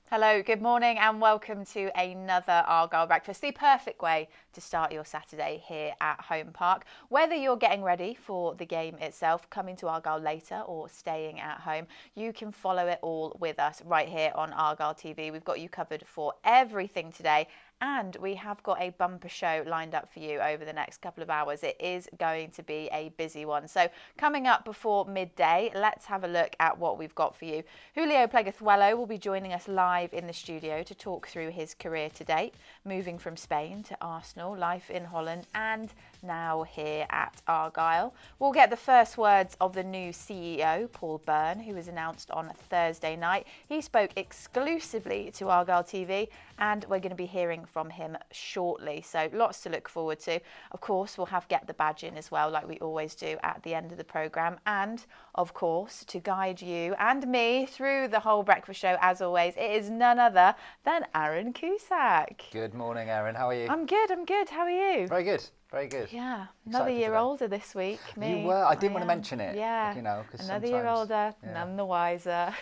Hello, good morning and welcome to another Argyle breakfast, the perfect way to start your Saturday here at Home Park. Whether you're getting ready for the game itself, coming to Argyle later or staying at home, you can follow it all with us right here on Argyle TV. We've got you covered for everything today. And we have got a bumper show lined up for you over the next couple of hours. It is going to be a busy one. So coming up before midday, let's have a look at what we've got for you. Julio Pleguezuelo will be joining us live in the studio to talk through his career to date, moving from Spain to Arsenal, life in Holland, and now here at Argyle. We'll get the first words of the new CEO, Paul Byrne, who was announced on Thursday night. He spoke exclusively to Argyle TV, and we're going to be hearing from him shortly. So lots to look forward to. Of course, we'll have Get the Badge in as well, like we always do at the end of the programme. And of course, to guide you and me through the whole breakfast show, as always, it is none other than Aaron Cusack. Good morning, Aaron. How are you? I'm good. How are you? Very good. Very good. Yeah, another year older this week. Me. You were. I didn't want to mention it. Yeah. You know, because another year older, none the wiser.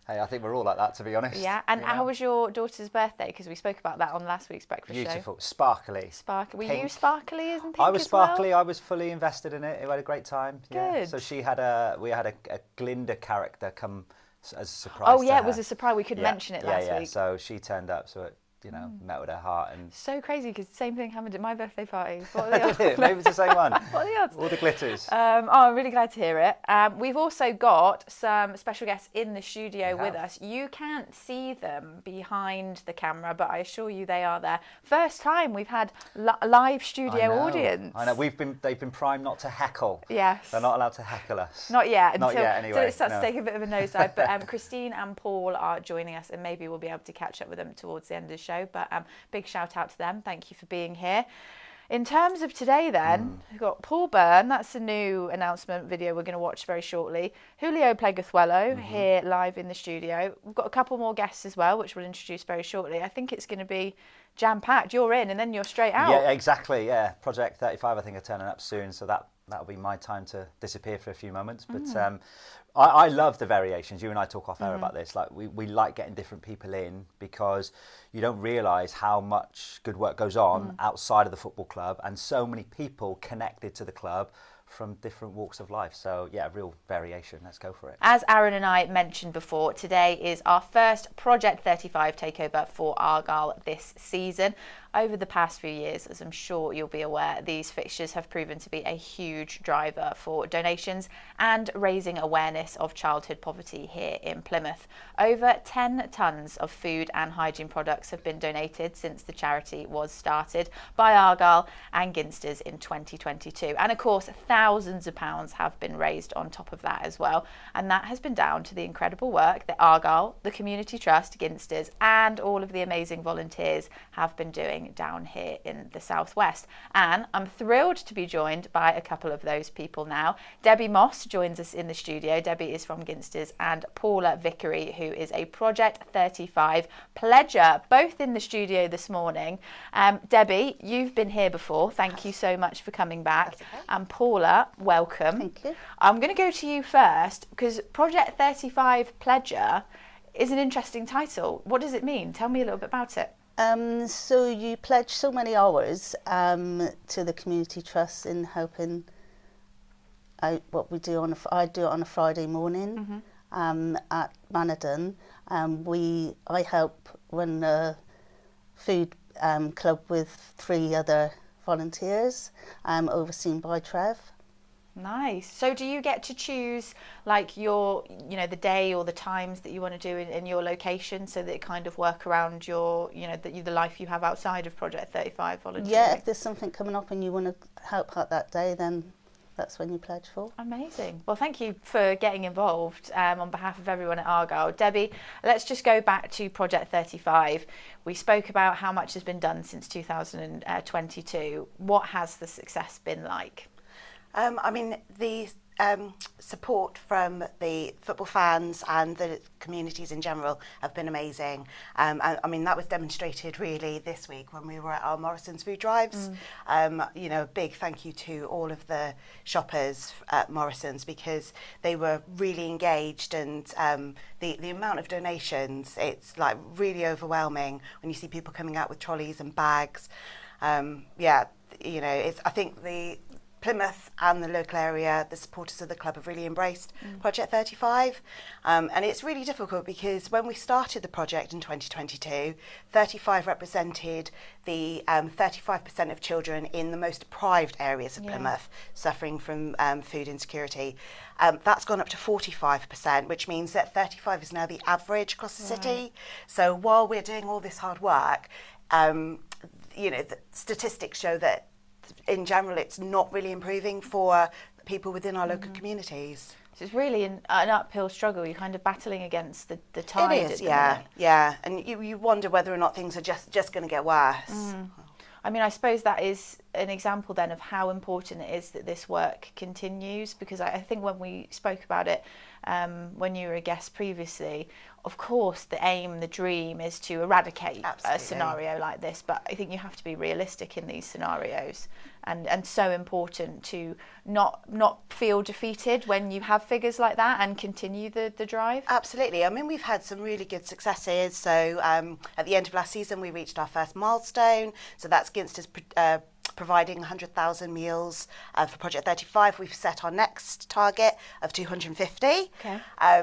Hey, I think we're all like that, to be honest. Yeah, and how was your daughter's birthday? Because we spoke about that on last week's breakfast show. Beautiful, sparkly. Were you sparkly as in pink? I was as well? sparkly. I was fully invested in it. We had a great time. Good. Yeah. So we had a Glinda character come as a surprise. Oh yeah, to it was her. a surprise. We couldn't mention it last week. So she turned up. So it, met with her heart and. So crazy because the same thing happened at my birthday party. What are the odds? Maybe it's the same one. What are the odds? All the glitters. I'm really glad to hear it. We've also got some special guests in the studio with us. You can't see them behind the camera, but I assure you they are there. First time we've had a live studio audience. I know. They've been primed not to heckle. Yes. They're not allowed to heckle us. Not yet. Not yet, anyway. Until it starts to take a bit of a nosedive. But Christine and Paul are joining us, and maybe we'll be able to catch up with them towards the end of the show. But big shout out to them. Thank you for being here. In terms of today then, we've got Paul Byrne. That's a new announcement video we're going to watch very shortly. Julio Pleguezuelo here live in the studio. We've got a couple more guests as well, which we'll introduce very shortly. I think it's going to be jam-packed. You're in and then you're straight out. Yeah, exactly. Yeah, Project 35 I think are turning up soon, so that'll be my time to disappear for a few moments. But I love the variations. You and I talk off air about this. Like we like getting different people in because you don't realise how much good work goes on outside of the football club, and so many people connected to the club from different walks of life. So yeah, real variation. Let's go for it. As Aaron and I mentioned before, today is our first Project 35 takeover for Argyle this season. Over the past few years, as I'm sure you'll be aware, these fixtures have proven to be a huge driver for donations and raising awareness of childhood poverty here in Plymouth. Over 10 tonnes of food and hygiene products have been donated since the charity was started by Argyle and Ginsters in 2022. And of course, thousands of pounds have been raised on top of that as well. And that has been down to the incredible work that Argyle, the Community Trust, Ginsters, and all of the amazing volunteers have been doing down here in the southwest. And I'm thrilled to be joined by a couple of those people now. Debbie Moss joins us in the studio. Debbie is from Ginsters, and Paula Vickery, who is a Project 35 pledger, both in the studio this morning. Debbie, you've been here before. Thank you so much for coming back. Okay. And Paula, welcome. Thank you. I'm going to go to you first because Project 35 pledger is an interesting title. What does it mean? Tell me a little bit about it. So you pledge so many hours to the Community Trust in helping out what we do I do it on a Friday morning at Manadon. I help run a food club with 3 other volunteers, overseen by Trev. Nice. So do you get to choose like your, the day or the times that you want to do in your location so that it kind of work around your, the life you have outside of Project 35 volunteering? Yeah, if there's something coming up and you want to help out that day, then that's when you pledge for. Amazing. Well, thank you for getting involved on behalf of everyone at Argyle. Debbie, let's just go back to Project 35. We spoke about how much has been done since 2022. What has the success been like? I mean, support from the football fans and the communities in general have been amazing. I mean, that was demonstrated really this week when we were at our Morrison's food drives. You know, a big thank you to all of the shoppers at Morrison's, because they were really engaged, and the amount of donations, it's like really overwhelming when you see people coming out with trolleys and bags. Yeah, you know, I think the Plymouth and the local area, the supporters of the club have really embraced Project 35. And it's really difficult because when we started the project in 2022, 35 represented the 35% of children in the most deprived areas of Plymouth suffering from food insecurity. That's gone up to 45%, which means that 35 is now the average across the city. So while we're doing all this hard work, you know, the statistics show that in general it's not really improving for people within our local communities. So it's really an uphill struggle. You're kind of battling against the tide. It is, yeah. And you wonder whether or not things are just going to get worse. I mean, I suppose that is an example then of how important it is that this work continues, because I think when we spoke about it when you were a guest previously, of course the aim, the dream is to eradicate a scenario like this, but I think you have to be realistic in these scenarios, and so important to not feel defeated when you have figures like that and continue the drive. Absolutely. I mean, we've had some really good successes. So at the end of last season we reached our first milestone, so that's against us providing 100,000 meals for Project 35. We've set our next target of 250. Okay.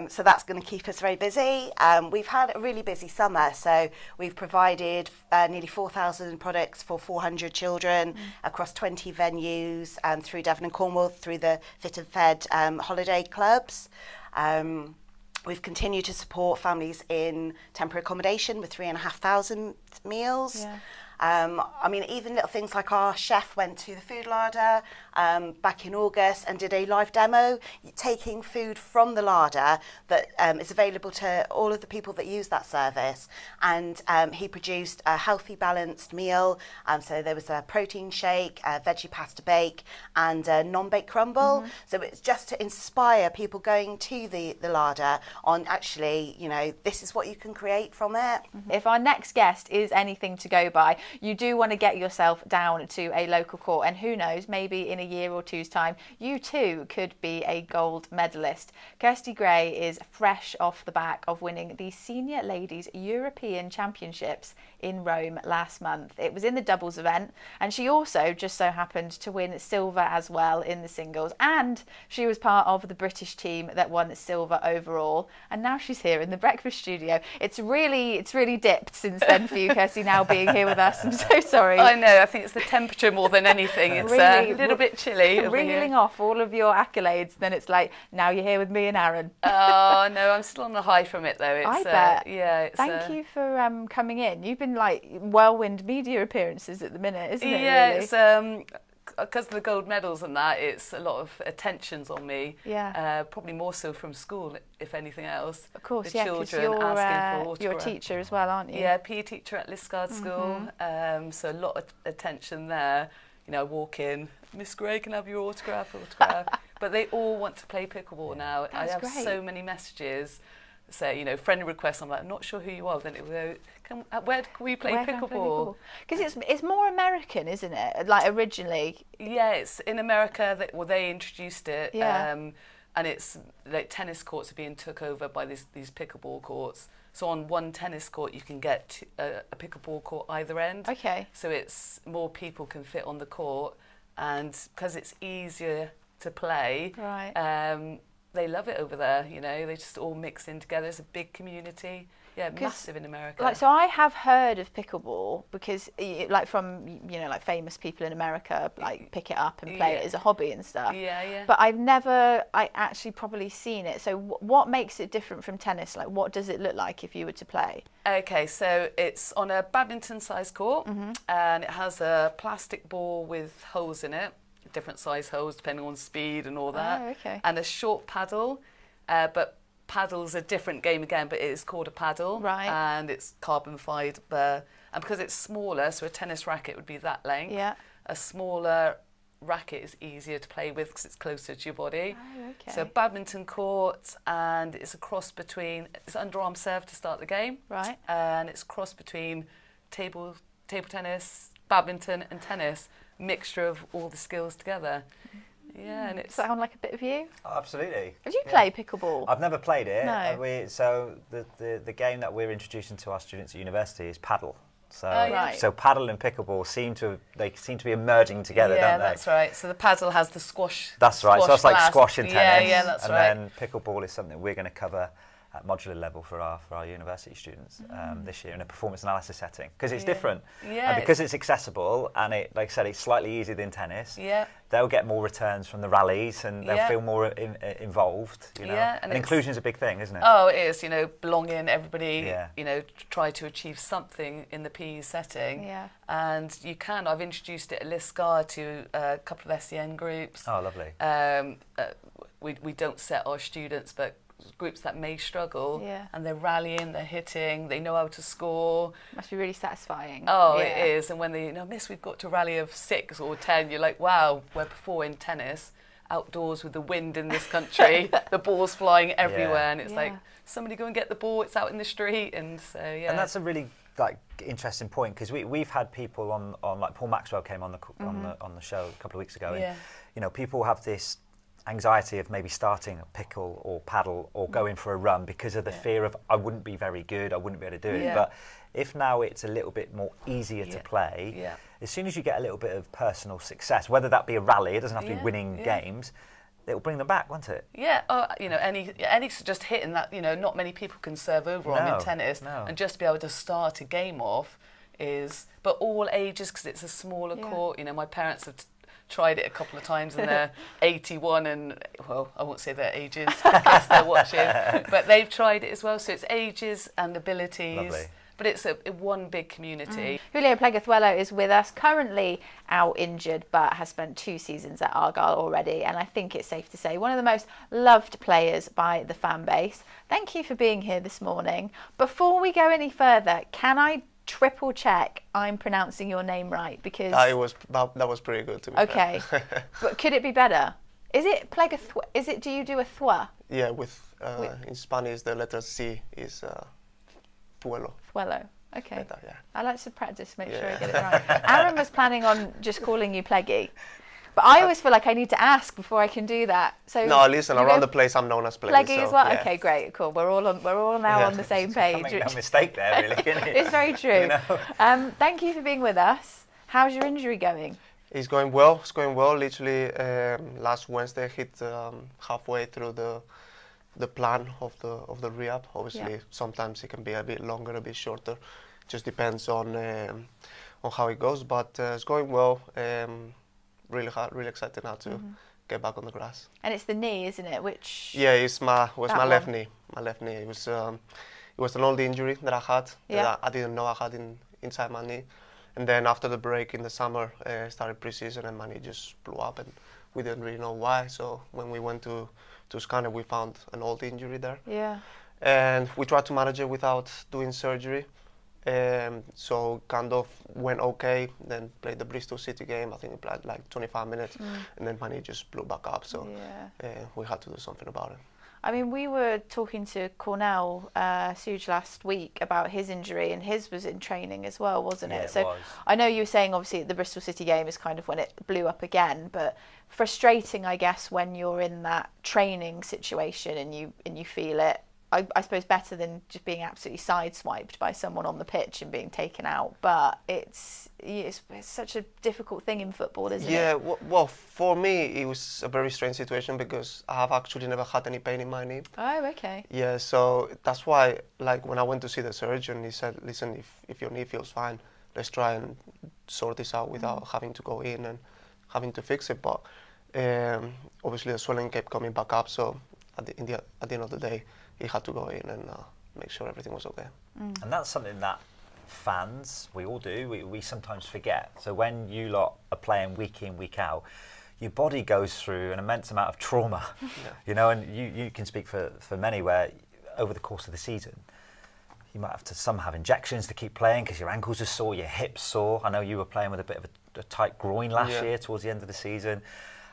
So that's going to keep us very busy. We've had a really busy summer, so we've provided nearly 4,000 products for 400 children across 20 venues through Devon and Cornwall, through the Fit and Fed holiday clubs. We've continued to support families in temporary accommodation with 3,500 meals. Yeah. I mean, even little things like our chef went to the food larder back in August and did a live demo, taking food from the larder that is available to all of the people that use that service. And he produced a healthy, balanced meal. So there was a protein shake, a veggie pasta bake, and a non-baked crumble. So it's just to inspire people going to the larder on actually, you know, this is what you can create from it. If our next guest is anything to go by, you do want to get yourself down to a local court, and who knows, maybe in a year or two's time you too could be a gold medalist. Kirsty Gray is fresh off the back of winning the Senior Ladies European Championships in Rome last month. It was in the doubles event, and she also just so happened to win silver as well in the singles, and she was part of the British team that won silver overall, and now she's here in the breakfast studio. It's really dipped since then for you, Kirsty, now being here with us. I'm so sorry. I know, I think it's the temperature more than anything. It's really, a little bit chilly. Reeling off all of your accolades, then it's like, now you're here with me and Aaron. Oh, no, I'm still on a high from it though. It's, I bet. Yeah. Thank you for coming in. You've been like whirlwind media appearances at the minute, isn't it? Yeah, really? it's because of the gold medals and that, it's a lot of attentions on me. Yeah. Probably more so from school, if anything else. Of course, the yeah, because children asking for you're a autograph. teacher as well, aren't you? Yeah, PE teacher at Liscard School. So a lot of attention there. You know, I walk in, Miss Gray, can I have your autograph? But they all want to play pickleball now. That's I have great. so many messages. Say, you know, friend requests. I'm like, I'm not sure who you are. Then it will go, where can we play pickleball? Because it's more American, isn't it? Like originally. Yeah, it's in America. They introduced it. Yeah. And it's like tennis courts are being took over by these pickleball courts. So on one tennis court, you can get a pickleball court either end. Okay. So it's more people can fit on the court, and because it's easier to play. Right. They love it over there, you know, they just all mix in together. It's a big community. Yeah, massive in America. Like, so I have heard of pickleball because, like, from, you know, like famous people in America, like, pick it up and play it as a hobby and stuff. Yeah. But I've actually probably seen it. So what makes it different from tennis? Like, what does it look like if you were to play? Okay, so it's on a badminton-sized court, and it has a plastic ball with holes in it. Different size holes depending on speed and all that. Oh, okay. And a short paddle, but paddle's a different game again, but it is called a paddle. Right. And it's carbon fibre, and because it's smaller, so a tennis racket would be that length. Yeah. A smaller racket is easier to play with because it's closer to your body. Oh, okay. So badminton court, and it's a cross between, it's underarm serve to start the game. Right. And it's cross between table tennis, badminton and tennis, mixture of all the skills together. Yeah, and Does it's... that sound like a bit of you? Oh, absolutely. Did you play pickleball? I've never played it. No. So the game that we're introducing to our students at university is paddle. So, Right. so paddle and pickleball seem to be emerging together, yeah, don't they? that's right. So the paddle has the squash. That's right. So it's like glass. squash and tennis. Yeah, yeah, that's and right. then pickleball is something we're going to cover at modular level for our university students this year in a performance analysis setting, because it's different. Yeah, and because it's accessible and it, like I said, it's slightly easier than tennis. Yeah. They'll get more returns from the rallies and they'll feel more involved. You know, Yeah, and and inclusion is a big thing, isn't it? Oh, it is. You know, belonging. Everybody. Yeah. You know, try to achieve something in the PE setting. Yeah. And you can. I've introduced it at Liscar to a couple of SEN groups. Oh, lovely. We don't set our students, but groups that may struggle, Yeah. and they're rallying, they're hitting, they know how to score. Must be really satisfying. Oh, Yeah. it is. And when they, miss, we've got to rally of 6 or 10, you're like, wow, where before in tennis, outdoors with the wind in this country, the ball's flying everywhere, and it's like, somebody go and get the ball, it's out in the street, and so, yeah. And that's a really interesting point, because we've had people on like Paul Maxwell came on the show a couple of weeks ago, and you know, people have this anxiety of maybe starting a pickle or paddle or going for a run because of the fear of I wouldn't be very good, I wouldn't be able to do it. But if now it's a little bit more easier to play, as soon as you get a little bit of personal success, whether that be a rally, it doesn't have to be winning games, it'll bring them back, won't it? Yeah, you know, any just hitting that, you know, not many people can serve over on in tennis, and just be able to start a game off is, but all ages, because it's a smaller court. You know, my parents have tried it a couple of times and they're 81 and, well, I won't say their ages because they're watching, but they've tried it as well. So it's ages and abilities. Lovely. But it's a one big community. Julio Pleguezuelo is with us, currently out injured, but has spent 2 seasons at Argyle already. And I think it's safe to say one of the most loved players by the fan base. Thank you for being here this morning. Before we go any further, can I triple check I'm pronouncing your name right? Because that was pretty good to me. Okay, but could it be better? Is it Pleguezuelo? Is it? Do you do a thwa? Yeah, with in Spanish the letter C is Puelo. Fuelo. Okay. Better, yeah. I like to practice to make sure I get it right. Aaron was planning on just calling you Pleggy, but I always feel like I need to ask before I can do that. So no, listen, around the place I'm known as Pleggy. Pleggy so, as well. yeah. Okay, great, cool. We're all now on the same page. Make no mistake there, really, isn't it? It's very true. You know? Thank you for being with us. How's your injury going? It's going well. It's going well. Literally, last Wednesday hit halfway through the plan of the rehab. Obviously, sometimes it can be a bit longer, a bit shorter. Just depends on how it goes. But it's going well. Really excited now to get back on the grass. And it's the knee, isn't it? Which it's my left one. knee. My left knee. It was an old injury that I had that I didn't know I had inside my knee. And then after the break in the summer, started pre-season and my knee just blew up and we didn't really know why. So when we went to scan it, we found an old injury there. Yeah. And we tried to manage it without doing surgery. So kind of went okay, then played the Bristol City game. I think we played like 25 minutes and then my knee just blew back up. So we had to do something about it. I mean, we were talking to Cornell Suge last week about his injury, and his was in training as well, wasn't it? Yeah, it so was. I know you were saying obviously the Bristol City game is kind of when it blew up again, but frustrating, I guess, when you're in that training situation and you feel it. I suppose better than just being absolutely sideswiped by someone on the pitch and being taken out, but it's such a difficult thing in football, isn't it? Yeah, well, for me it was a very strange situation because I have actually never had any pain in my knee. Oh, okay. Yeah, so that's why, like, when I went to see the surgeon, he said, listen, if your knee feels fine, let's try and sort this out without having to go in and having to fix it. But obviously the swelling kept coming back up, so at the end of the day, he had to go in and make sure everything was okay. And that's something that fans, we all do, we sometimes forget. So when you lot are playing week in, week out, your body goes through an immense amount of trauma, you know, and you can speak for many where over the course of the season, you might have to have injections to keep playing because your ankles are sore, your hips sore. I know you were playing with a bit of a tight groin last year towards the end of the season.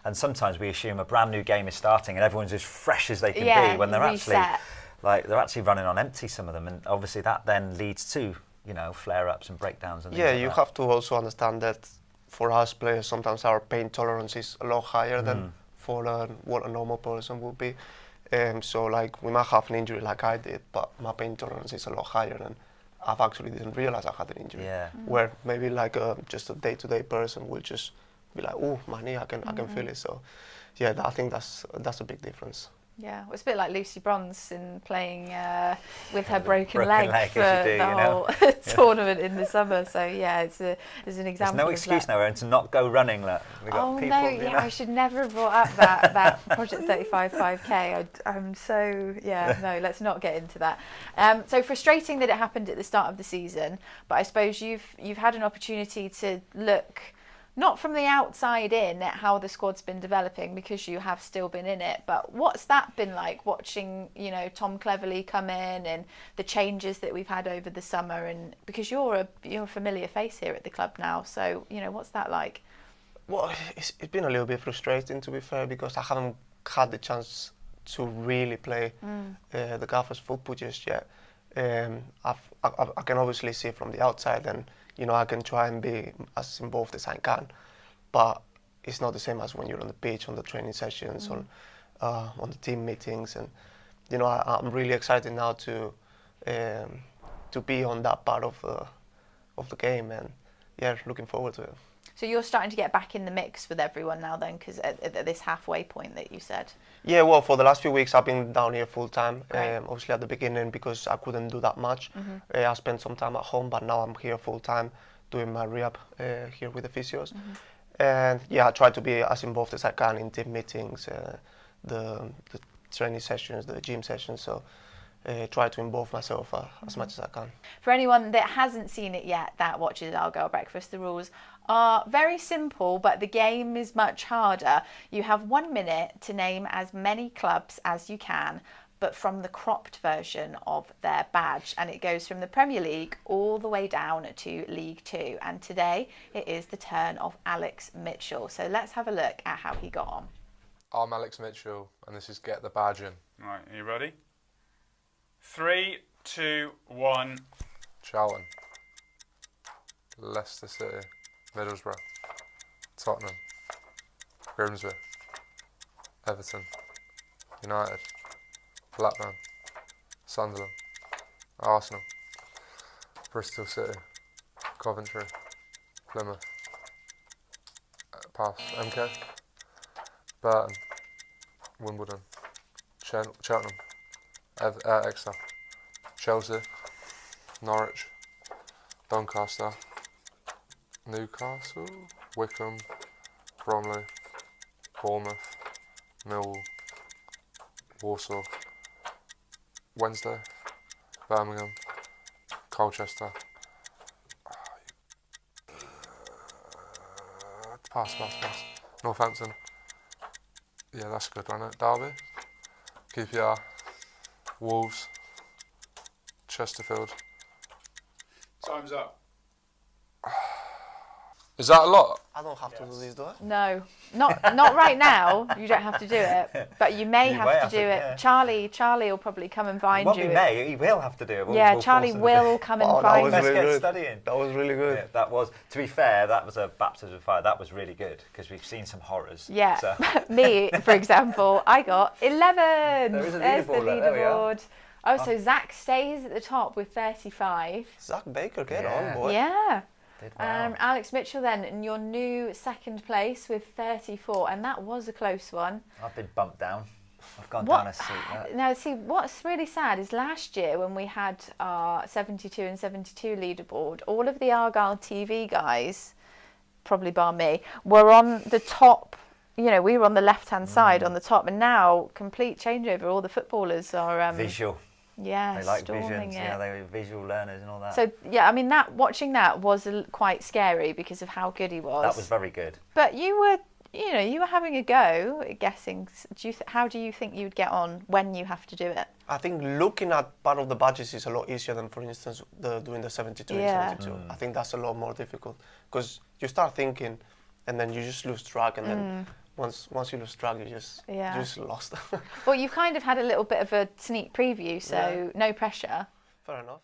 And sometimes we assume a brand new game is starting and everyone's as fresh as they can be when they're actually running on empty, some of them, and obviously that then leads to flare-ups and breakdowns and things like you that. have to also understand that for us players sometimes our pain tolerance is a lot higher than for what a normal person would be. So like we might have an injury like I did, but my pain tolerance is a lot higher, and I've actually didn't realize I had an injury. Where maybe like just a day-to-day person will just be like, oh, my knee, I can feel it. So yeah, I think that's a big difference. Yeah, well, it's a bit like Lucy Bronze in playing with her broken leg for the whole tournament in the summer. So yeah, it's an example. There's no excuse now, Erin, to not go running. Look, we got people, I should never have brought up that Project 35 5K. I'm so let's not get into that. So frustrating that it happened at the start of the season, but I suppose you've had an opportunity to look, not from the outside in, at how the squad's been developing, because you have still been in it, but what's that been like, watching Tom Cleverley come in and the changes that we've had over the summer? And because you're a familiar face here at the club now, so what's that like? Well, it's been a little bit frustrating, to be fair, because I haven't had the chance to really play the Gaffer's football just yet. I can obviously see from the outside, and I can try and be as involved as I can, but it's not the same as when you're on the pitch, on the training sessions, on the team meetings, and I'm really excited now to be on that part of the game, and looking forward to it. So you're starting to get back in the mix with everyone now then, because at this halfway point that you said? Yeah, well, for the last few weeks I've been down here full time. Obviously at the beginning, because I couldn't do that much, I spent some time at home, but now I'm here full time doing my rehab here with the physios. And I try to be as involved as I can in team meetings, the training sessions, the gym sessions. So try to involve myself as much as I can. For anyone that hasn't seen it yet, that watches Argyle Breakfast, the rules are very simple, but the game is much harder. You have 1 minute to name as many clubs as you can, but from the cropped version of their badge, and it goes from the Premier League all the way down to League Two. And today it is the turn of Alex Mitchell. So let's have a look at how he got on. I'm Alex Mitchell, and this is Get the Badge In. Right, are you ready? 3, 2, 1. Charlton, Leicester City, Middlesbrough, Tottenham, Grimsby, Everton, United, Blackburn, Sunderland, Arsenal, Bristol City, Coventry, Plymouth, MK, Burton, Wimbledon, Cheltenham, Exeter, Chelsea, Norwich, Doncaster, Newcastle, Wickham, Bromley, Bournemouth, Millwall, Warsaw, Wednesday, Birmingham, Colchester, pass, Northampton, yeah, that's a good one, Derby, QPR, Wolves, Chesterfield. Time's up. Is that a lot? I don't have to do this, do I? No, not right now. You don't have to do it, but you may have to do it. Yeah. Charlie will probably come and find you. He will have to do it. We'll Charlie will come and find you. Let's get studying. That was really good. Yeah, that was, to be fair, that was a baptism of fire. That was really good, because we've seen some horrors. Yeah, so. Me, for example, I got 11. There's the leaderboard. Oh, so Zach stays at the top with 35. Zach Baker, get on, boy. Yeah. Wow. Alex Mitchell then in your new second place with 34, and that was a close one. I've been bumped down. I've gone down a seat. Now, see, what's really sad is last year when we had our 72 and 72 leaderboard, all of the Argyle TV guys, probably bar me, were on the top. We were on the left-hand side on the top, and now complete changeover. All the footballers are visual. Yeah, they like visions. Yeah, they were visual learners and all that. So yeah, I mean watching that was quite scary because of how good he was. That was very good. But you were you know, you were having a go at guessing. How do you think you'd get on when you have to do it? I think looking at part of the badges is a lot easier than, for instance, doing the 72 and 72. I think that's a lot more difficult because you start thinking and then you just lose track, and then once you lose track, you just lost. Well, you've kind of had a little bit of a sneak preview, so no pressure. Fair enough.